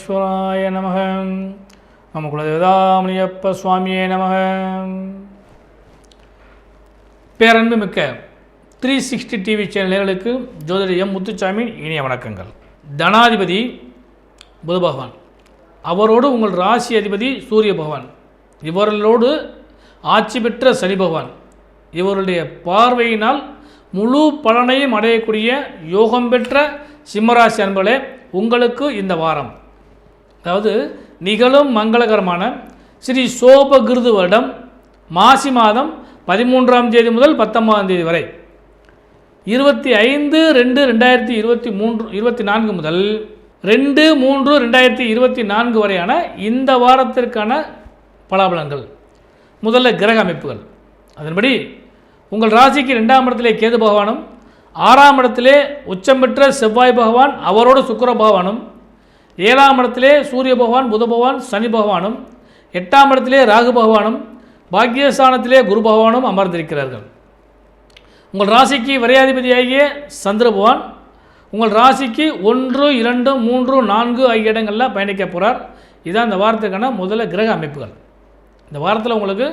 விக்னேஸ்வராய நமக. நம்ம குலதேவதாமணியப்ப சுவாமியே நமக. பேரன்பு மிக்க 360 டிவி சேனல் நேயர்களுக்கு ஜோதிடர் எம் முத்துசாமி இனிய வணக்கங்கள். தனாதிபதி புத பகவான், அவரோடு உங்கள் ராசி அதிபதி சூரிய பகவான், இவர்களோடு ஆட்சி பெற்ற சனி பகவான், இவருடைய பார்வையினால் முழு பலனையும் அடையக்கூடிய யோகம் பெற்ற சிம்மராசி அன்பர்களே, உங்களுக்கு இந்த வாரம், அதாவது நிகழும் மங்களகரமான ஸ்ரீ சோபகிருது வருடம் மாசி மாதம் 13ஆம் தேதி முதல் 19ஆம் தேதி வரை 25/2/2024 முதல் 2/3/2024 வரையான இந்த வாரத்திற்கான பலாபலன்கள். முதல்ல கிரக அமைப்புகள். அதன்படி உங்கள் ராசிக்கு 2ஆம் இடத்திலே கேது பகவானும், 6ஆம் இடத்திலே உச்சம் பெற்ற செவ்வாய் பகவான் அவரோடு சுக்கிர பகவானும், 7ஆம் இடத்திலே சூரிய பகவான் புத பகவான் சனி பகவானும், 8ஆம் இடத்திலே ராகு பகவானும், பாக்கியஸ்தானத்திலே குரு பகவானும் அமர்ந்திருக்கிறார்கள். உங்கள் ராசிக்கு விரையாதிபதியாகிய சந்திர பகவான் உங்கள் ராசிக்கு 1, 2, 3, 4 ஆகிய இடங்களில் பயணிக்க போகிறார். இதுதான் இந்த வாரத்துக்கான முதல்ல கிரக அமைப்புகள். இந்த வாரத்தில் உங்களுக்கு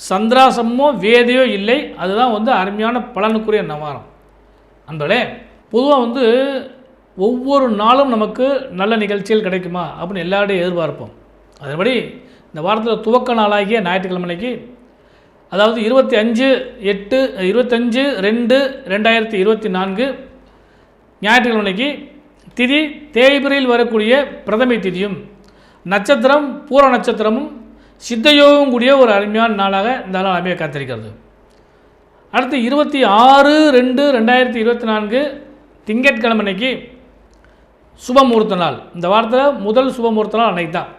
சந்திராசமோ வேதையோ இல்லை. அதுதான் அருமையான பலனுக்குரிய வாரம். அன்பர்களே, பொதுவாக ஒவ்வொரு நாளும் நமக்கு நல்ல நிகழ்ச்சிகள் கிடைக்குமா அப்படின்னு எல்லாருடையும் எதிர்பார்ப்போம். அதன்படி இந்த வாரத்தில் துவக்க நாளாகிய ஞாயிற்றுக்கிழமைக்கு, அதாவது 25/2/2024 ஞாயிற்றுக்கிழமைக்கு திதி தேய்பிரையில் வரக்கூடிய பிரதமை திதியும், நட்சத்திரம் பூர நட்சத்திரமும் சித்தயோகம் கூடிய ஒரு அருமையான நாளாக இந்த நாள் அமைய காத்திருக்கிறது. அடுத்து 26/2/2024 திங்கட்கிழமைக்கு சுபமுகூர்த்த நாள். இந்த வாரத்தில் முதல் சுபமுகூர்த்த நாள் அன்னைக்கு தான்.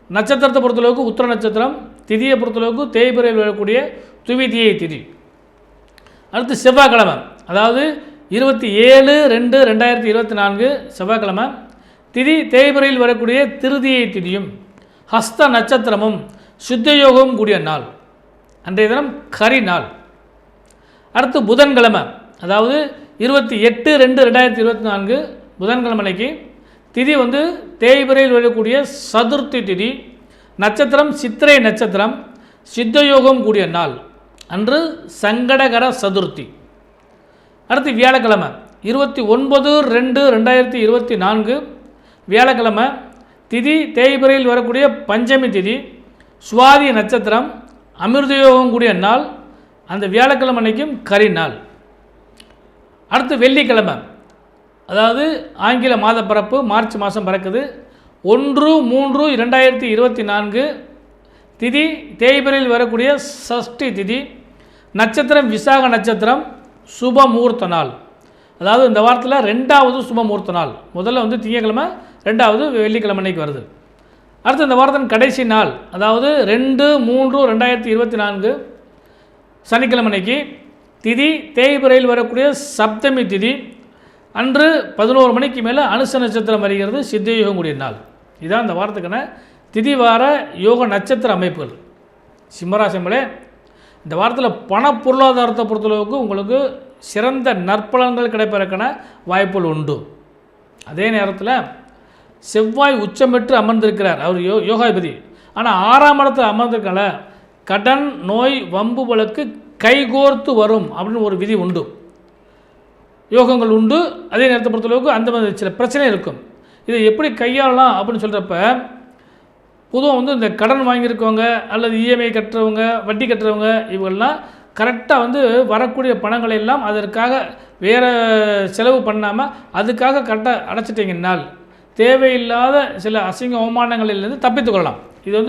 நட்சத்திரத்தை பொறுத்தளவுக்கு உத்திர நட்சத்திரம், திதியை பொறுத்தளவுக்கு தேய்பிரையில் வரக்கூடிய துவிதியை திதி. அடுத்து செவ்வாய்க்கிழமை, அதாவது 27/2/2024 செவ்வாய்க்கிழமை திதி தேய்பிரையில் வரக்கூடிய திருதியை திதியும் ஹஸ்த நட்சத்திரமும் சித்தயோகமும் கூடிய நாள். அன்றைய தினம் கரி நாள். அடுத்து புதன்கிழமை, அதாவது 28/2/2024 புதன்கிழமைக்கு திதி தேய்பிரையில் வரக்கூடிய சதுர்த்தி திதி, நட்சத்திரம் சித்திரை நட்சத்திரம், சித்தயோகம் கூடிய நாள். அன்று சங்கடகர சதுர்த்தி. அடுத்து வியாழக்கிழமை 29/2/2024 வியாழக்கிழமை திதி தேய்பிரையில் வரக்கூடிய பஞ்சமி திதி, சுவாதி நட்சத்திரம், அமிர்தயோகம் கூடிய நாள். அந்த வியாழக்கிழமை அன்னைக்கும் கரி நாள். அடுத்து வெள்ளிக்கிழமை, அதாவது ஆங்கில மாத பிறப்பு மார்ச் மாதம் பிறக்குது. 1/3/2024 திதி தேய்பிரையில் வரக்கூடிய சஷ்டி திதி, நட்சத்திரம் விசாக நட்சத்திரம், சுப முகூர்த்த நாள். அதாவது இந்த வாரத்தில் 2வது சுப முகூர்த்த நாள். முதல்ல திங்கக்கிழமை, 2வது வெள்ளிக்கிழமை அன்னைக்கு வருது. அடுத்து இந்த வாரத்தின் கடைசி நாள், அதாவது 2/3/2024 சனிக்கிழமை அன்னைக்கு திதி தேய்பிரையில் வரக்கூடிய சப்தமி திதி. அன்று 11 மணிக்கு மேலே அனுச நட்சத்திரம் வருகிறது, சித்தயோகம் கூடிய நாள். இதுதான் இந்த வாரத்துக்கான திதி வார யோக நட்சத்திர அமைப்புகள். சிம்மராசிகளே, இந்த வாரத்தில் பண பொருளாதாரத்தை பொறுத்தளவுக்கு உங்களுக்கு சிறந்த நற்பலன்கள் கிடைப்பதற்கான வாய்ப்புகள் உண்டு. அதே நேரத்தில் செவ்வாய் உச்சம் பெற்று அமர்ந்திருக்கிறார், அவர் யோகாதிபதி. ஆனால் 6ஆம் இடத்தில் அமர்ந்திருக்கல, கடன் நோய் வம்பு வழக்கு கைகோர்த்து வரும் அப்படின்னு ஒரு விதி உண்டு, யோகங்கள் உண்டு. அதே நேரத்தை பொறுத்தளவுக்கு அந்த மாதிரி சில பிரச்சனை இருக்கும். இதை எப்படி கையாளலாம் அப்படின்னு சொல்கிறப்ப, பொதுவாக இந்த கடன் வாங்கியிருக்கவங்க அல்லது இஎம்ஐ கட்டுறவங்க, வட்டி கட்டுறவங்க, இவங்கெல்லாம் கரெக்டாக வரக்கூடிய பணங்களை எல்லாம் அதற்காக வேறு செலவு பண்ணாமல் அதுக்காக கரெக்டாக அடைச்சிட்டிங்கன்னால் தேவையில்லாத சில அசிங்க அவமானங்களிலிருந்து தப்பித்துக்கொள்ளலாம். இது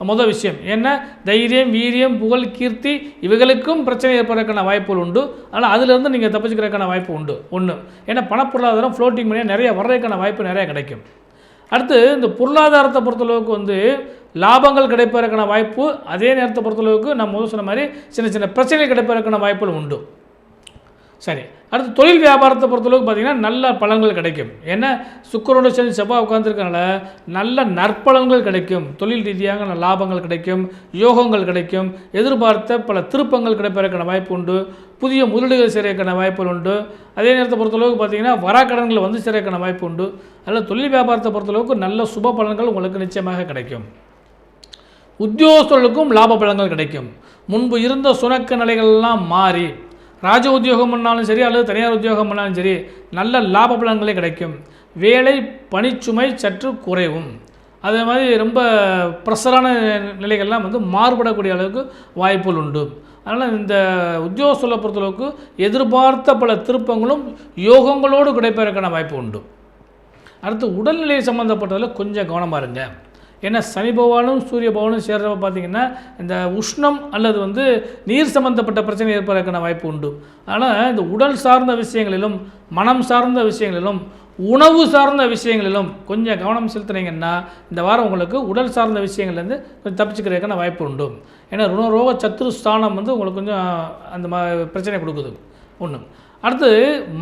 முதல் விஷயம். ஏன்னா தைரியம், வீரியம், புகழ், கீர்த்தி இவைகளுக்கும் பிரச்சனை ஏற்படுறதுக்கான வாய்ப்புகள் உண்டு. ஆனால் அதிலிருந்து நீங்கள் தப்பிச்சுக்கிறதுக்கான வாய்ப்பு உண்டு. ஒன்று, ஏன்னா பணப்பொருளாதாரம் ஃப்ளோட்டிங் பண்ணியாக நிறைய வர்றதுக்கான வாய்ப்பு நிறையா கிடைக்கும். அடுத்து இந்த பொருளாதாரத்தை பொறுத்தளவுக்கு லாபங்கள் கிடைப்பதற்கான வாய்ப்பு, அதே நேரத்தை பொறுத்தளவுக்கு நான் முதல் சொன்ன மாதிரி சின்ன சின்ன பிரச்சனைகள் கிடைப்பதற்கான வாய்ப்புகள் உண்டு. சரி, அடுத்து தொழில் வியாபாரத்தை பொறுத்தளவுக்கு பார்த்திங்கன்னா நல்ல பலன்கள் கிடைக்கும். ஏன்னா சுக்கிரனோட சேர்ந்து செவ்வாய் உட்காந்துருக்கனால நல்ல நற்பலன்கள் கிடைக்கும். தொழில் ரீதியாக லாபங்கள் கிடைக்கும், யோகங்கள் கிடைக்கும், எதிர்பார்த்த பல திருப்பங்கள் கிடைப்பதற்கான வாய்ப்பு உண்டு, புதிய முதலீடுகள் செய்கிறதுக்கான வாய்ப்புகள் உண்டு. அதே நேரத்தை பொறுத்தளவுக்கு பார்த்திங்கன்னா வராக்கடன்கள் வந்து செய்கிறதுக்கான வாய்ப்பு உண்டு. அதில் தொழில் வியாபாரத்தை பொறுத்தளவுக்கு நல்ல சுப பலன்கள் உங்களுக்கு நிச்சயமாக கிடைக்கும். உத்தியோகஸ்தர்களுக்கும் லாப பலன்கள் கிடைக்கும். முன்பு இருந்த சுணக்க நிலைகள்லாம் மாறி ராஜ உத்தியோகம் பண்ணாலும் சரி அல்லது தனியார் உத்தியோகம் பண்ணாலும் சரி நல்ல லாப பலன்களே கிடைக்கும். வேலை பணிச்சுமை சற்று குறைவும். அதே மாதிரி ரொம்ப ப்ரெஷரான நிலைகள்லாம் வந்து மாறுபடக்கூடிய அளவுக்கு வாய்ப்புகள் உண்டு. அதனால் இந்த உத்தியோகஸ்தர்களை பொறுத்தளவுக்கு எதிர்பார்த்த பல திருப்பங்களும் யோகங்களோடு கிடைப்பதற்கான வாய்ப்பு உண்டு. அடுத்து உடல்நிலை சம்மந்தப்பட்டதில் கொஞ்சம் கவனமாக இருங்க. ஏன்னா சனி பகவானும் சூரிய பகவானும் சேர்றப்ப பார்த்திங்கன்னா இந்த உஷ்ணம் அல்லது வந்து நீர் சம்மந்தப்பட்ட பிரச்சனை ஏற்படுறதுக்கான வாய்ப்பு உண்டு. அதனால் இந்த உடல் சார்ந்த விஷயங்களிலும் மனம் சார்ந்த விஷயங்களிலும் உணவு சார்ந்த விஷயங்களிலும் கொஞ்சம் கவனம் செலுத்துனீங்கன்னா இந்த வாரம் உங்களுக்கு உடல் சார்ந்த விஷயங்கள்லேருந்து கொஞ்சம் தப்பிச்சுக்கிறதுக்கான வாய்ப்பு உண்டு. ஏன்னா ருணரோக சத்ரு ஸ்தானம் வந்து உங்களுக்கு கொஞ்சம் அந்த பிரச்சனை கொடுக்குது ஒன்று. அடுத்து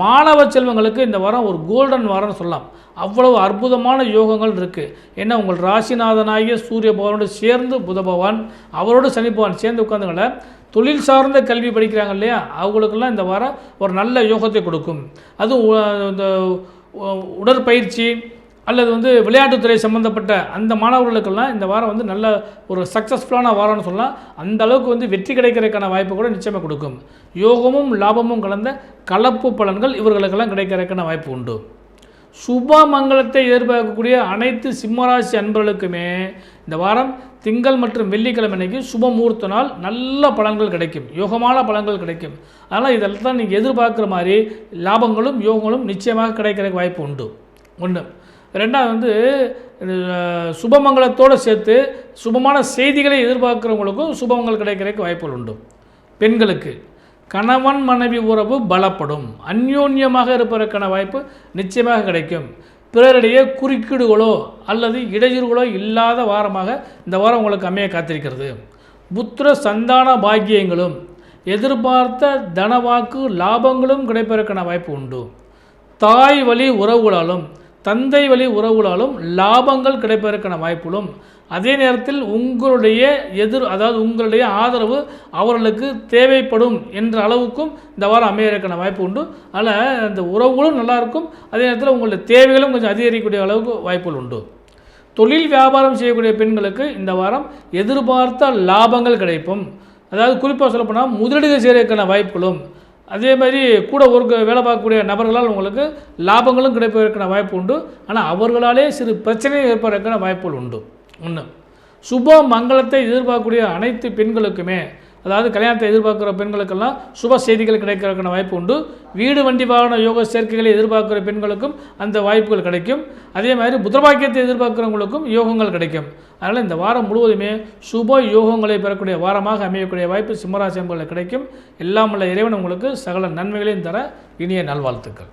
மாணவ செல்வங்களுக்கு இந்த வாரம் ஒரு கோல்டன் வாரம்னு சொல்லலாம். அவ்வளவு அற்புதமான யோகங்கள் இருக்குது. ஏன்னா உங்கள் ராசிநாதனாகிய சூரிய பகவானோடு சேர்ந்து புத பகவான் அவரோடு சனி பகவான் சேர்ந்து உட்காந்துங்கள தொழில் சார்ந்த கல்வி படிக்கிறாங்க இல்லையா, அவங்களுக்கெல்லாம் இந்த வாரம் ஒரு நல்ல யோகத்தை கொடுக்கும். அதுவும் இந்த உடற்பயிற்சி அல்லது வந்து விளையாட்டுத்துறை சம்மந்தப்பட்ட அந்த மாணவர்களுக்கெல்லாம் இந்த வாரம் வந்து நல்ல ஒரு சக்ஸஸ்ஃபுல்லான வாரம்னு சொல்லலாம். அந்த அளவுக்கு வந்து வெற்றி கிடைக்கிறதுக்கான வாய்ப்பு கூட நிச்சயமாக கொடுக்கும். யோகமும் லாபமும் கலந்த கலப்பு பலன்கள் இவர்களுக்கெல்லாம் கிடைக்கிறதுக்கான வாய்ப்பு உண்டு. சுப மங்களத்தை எதிர்பார்க்கக்கூடிய அனைத்து சிம்மராசி அன்பர்களுக்குமே இந்த வாரம் திங்கள் மற்றும் வெள்ளிக்கிழமை அன்னைக்கு சுப முகூர்த்த நாள் நல்ல பலன்கள் கிடைக்கும், யோகமான பலன்கள் கிடைக்கும். அதனால் இதெல்லாம் நீங்கள் எதிர்பார்க்குற மாதிரி லாபங்களும் யோகங்களும் நிச்சயமாக கிடைக்கிறதுக்கு வாய்ப்பு உண்டு. ஒன்று. ரெண்டாவது வந்து சுபமங்கலத்தோடு சேர்த்து சுபமான செய்திகளை எதிர்பார்க்குறவங்களுக்கும் சுபமங்கல் கிடைக்கிறதுக்கு வாய்ப்புகள் உண்டு. பெண்களுக்கு கணவன் மனைவி உறவு பலப்படும், அந்யோன்யமாக இருப்பதற்கான வாய்ப்பு நிச்சயமாக கிடைக்கும். பிறரிடையே குறுக்கீடுகளோ அல்லது இடையூறுகளோ இல்லாத வாரமாக இந்த வாரம் உங்களுக்கு அமைய காத்திருக்கிறது. புத்திர சந்தான பாக்கியங்களும் எதிர்பார்த்த தனவாக்கு லாபங்களும் கிடைப்பதற்கான வாய்ப்பு உண்டு. தாய் வழி உறவுகளாலும் தந்தை வழி உறவுகளாலும் லாபங்கள் கிடைப்பதற்கான வாய்ப்புகளும், அதே நேரத்தில் உங்களுடைய அதாவது உங்களுடைய ஆதரவு அவர்களுக்கு தேவைப்படும் என்ற அளவுக்கும் இந்த வாரம் அமையறதுக்கான வாய்ப்பு உண்டு. அதில் அந்த உறவுகளும் நல்லாயிருக்கும், அதே நேரத்தில் உங்களுடைய தேவைகளும் கொஞ்சம் அதிகரிக்கக்கூடிய அளவுக்கு வாய்ப்புகள் உண்டு. தொழில் வியாபாரம் செய்யக்கூடிய பெண்களுக்கு இந்த வாரம் எதிர்பார்த்த லாபங்கள் கிடைக்கும். அதாவது குறிப்பாக சொல்லப்போனால் முதலீடுகள் செய்கிறதுக்கான வாய்ப்புகளும், அதே மாதிரி கூட ஒரு வேலை பார்க்கக்கூடிய நபர்களால் உங்களுக்கு லாபங்களும் கிடைப்பதற்கான வாய்ப்பு உண்டு. ஆனால் அவர்களாலே சிறு பிரச்சனைகள் ஏற்படுறதுக்கான வாய்ப்புகள் உண்டு. ஒன்று. சுப மங்களத்தை எதிர்பார்க்கக்கூடிய அனைத்து பெண்களுக்குமே, அதாவது கல்யாணத்தை எதிர்பார்க்குற பெண்களுக்கெல்லாம் சுப செய்திகள் கிடைக்கிறதுக்கான வாய்ப்பு உண்டு. வீடு வண்டி வாகன யோக சேர்க்கைகளை எதிர்பார்க்குற பெண்களுக்கும் அந்த வாய்ப்புகள் கிடைக்கும். அதே மாதிரி புத்திரபாக்கியத்தை எதிர்பார்க்குறவங்களுக்கும் யோகங்கள் கிடைக்கும். அதனால் இந்த வாரம் முழுவதுமே சுப யோகங்களை பெறக்கூடிய வாரமாக அமையக்கூடிய வாய்ப்பு சிம்மராசி அன்பர்களுக்கு கிடைக்கும். எல்லாம் உள்ள இறைவன் உங்களுக்கு சகல நன்மைகளையும் தர இனிய நல்வாழ்த்துக்கள்.